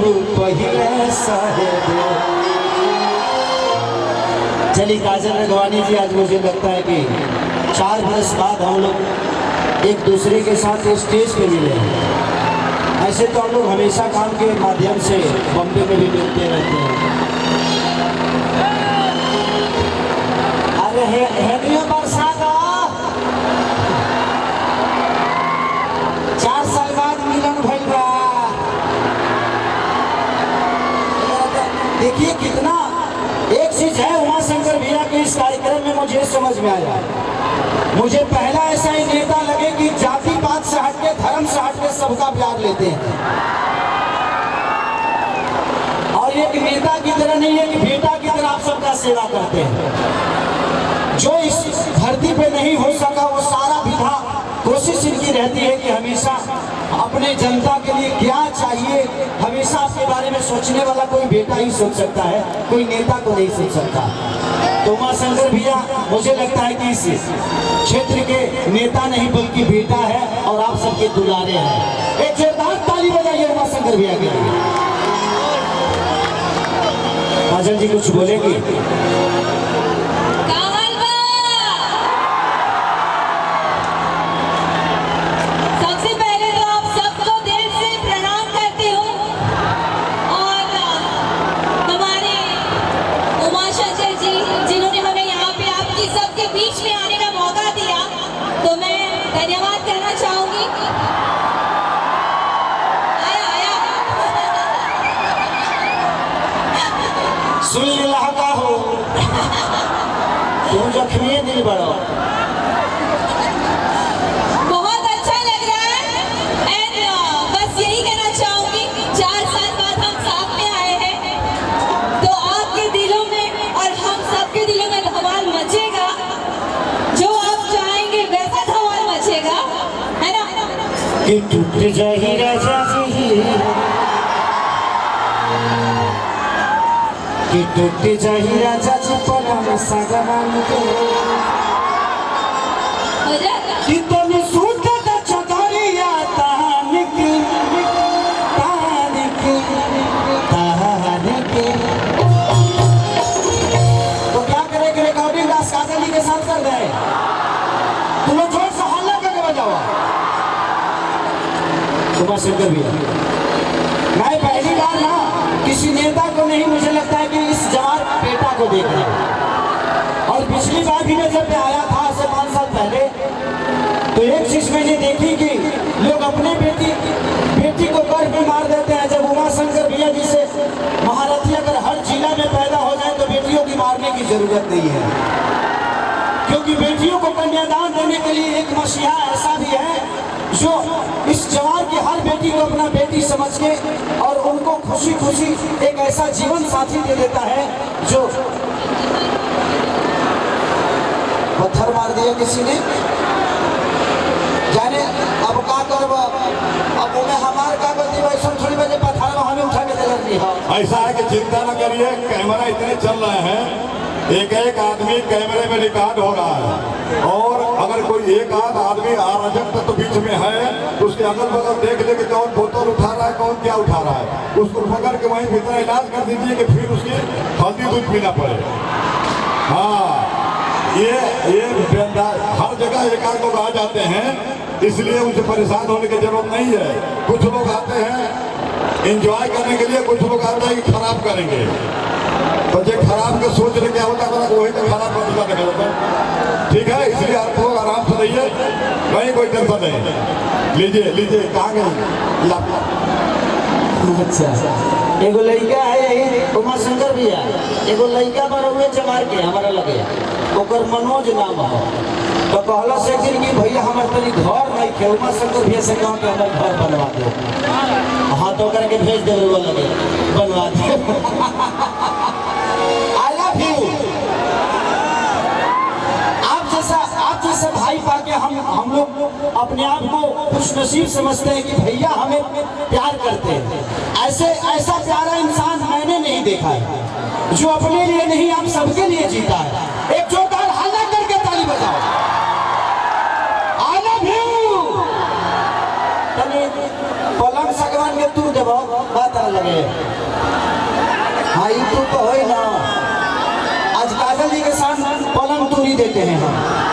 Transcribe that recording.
पहले साहेब। चली काजल रघवानी जी, आज मुझे लगता है कि 4 बरस बाद हम लोग एक दूसरे के साथ स्टेज पे मिले हैं। ऐसे तो हम लोग हमेशा काम के माध्यम से बॉम्बे में भी मिलते रहते हैं। अरे हेडियो बरसात 4 साल बाद मिलन भइल बा। देखिए कितना एक चीज है उमा शंकर भैया के इस कार्यक्रम में मुझे समझ में आया। मुझे पहला ऐसा ही नेता लगे कि जाति पात से हटके, धर्म से हटके सबका प्यार लेते हैं, और एक नेता की तरह नहीं, एक बेटा की तरह आप सबका सेवा करते हैं। जो इस धरती पे नहीं हो सका वो सारा विधा कोशिश इनकी रहती है कि हमेशा अपने जनता के लिए क्या चाहिए, हमेशा आपके बारे में सोचने वाला कोई बेटा ही सोच सकता है, कोई नेता को नहीं सोच सकता। तो उमा शंकर भैया मुझे लगता है कि इस क्षेत्र के नेता नहीं बल्कि बेटा है, और आप सबके दुलारे हैं। एक जोरदार ताली बजाइए उमा शंकर भैया के लिए। काजल जी कुछ बोलेंगी? सुन लहका हो तुम जख्मी दिल बड़ो। बहुत अच्छा लग रहा है। एंड बस यही कहना चाहूंगी, 4 साल बाद हम साथ में आए हैं, तो आपके दिलों में और हम सबके दिलों में धमाल मचेगा। जो आप चाहेंगे वैसा धमाल मचेगा, है ना? कि टूट जाही राजा जी, कि टूट जाही राजा जी पलंग सागवान के, हो जाएगा कि तुम सूट द चदरिया तान के, तान के, तान के। तो क्या करें कि रिकॉर्डिंग दास काजल जी के साथ कर रहे हैं। तुम लोग जोर से हल्ला करके बजाओ। उमा शंकर भैया, मैं पहली बार ना किसी नेता को नहीं, मुझे लगता है कि इस जवान बेटा को देख रहा हूं। और पिछली बार भी मैं जब आया था से 5 साल पहले, तो एक चीज मैंने देखी कि लोग अपने बेटी को गर्भ में मार देते हैं। जब उमा शंकर भैया जी से महारथी अगर हर जिला में पैदा हो जाए तो बेटियों की मारने की जरूरत नहीं है, क्योंकि बेटियों को कन्यादान देने के लिए एक मसीहा ऐसा भी है जो इस जवान की हर बेटी को अपना बेटी समझ के और उनको खुशी खुशी एक ऐसा जीवन साथी दे देता है। जो पत्थर मार दिया किसी ने, जाने अब का करब, अब उन्हें हमारे का गलती वैसा थोड़ी बजे पत्थर हमें उठा के दे दी। ऐसा है कि चिंता न करिए, कैमरा इतने चल रहे हैं, एक एक आदमी कैमरे में रिकॉर्ड हो रहा है, और अगर कोई एक आध आदमी अराजक तो बीच में है तो उसके अगल बगल देख ले कि कौन बोतल उठा रहा है, कौन क्या उठा रहा है, उसको पकड़ के वहीं भीतर इलाज कर दीजिए कि फिर उसकी हल्दी दूध पीना पड़े। हाँ, ये हर जगह एक आध लोग आ जाते हैं, इसलिए उनसे परेशान होने की जरूरत नहीं है। कुछ लोग आते हैं एंजॉय करने के लिए, कुछ लोग आते हैं कि खराब करेंगे, तो जो खराब का सोच रहे क्या होता है वही तो खराब का देखा जाता है। ठीक है, इसलिए आप लोग आराम से रहिए, कहीं कोई टेंशन नहीं। लीजिए लीजिए, कहाँ गए? अच्छा, एगो लड़का है यही उमा शंकर भैया, एगो लड़का पर हुए जमार के हमारा लगे, ओकर मनोज नाम है। तो कहला से कि भैया हमारे तनी घर नहीं थे, उमा शंकर भैया से कहा कि हमारे घर बनवा दो। हाँ तो करके भेज दे, वो लगे बनवा दे। I love you. आप जैसा भाई पाके हम लोग अपने आप को खुशनसीब समझते हैं कि भैया हमें प्यार करते हैं। ऐसा प्यारा इंसान मैंने नहीं देखा है जो अपने लिए नहीं आप सबके लिए जीता है। एक जोरदार हल्ला करके ताली बजाओ। I love you. पलंग सगवान के तू देबो बात लगे। हाँ यूट्यूब तो हो ना, आज काजल जी के साथ पलंग तूरी देते हैं हम।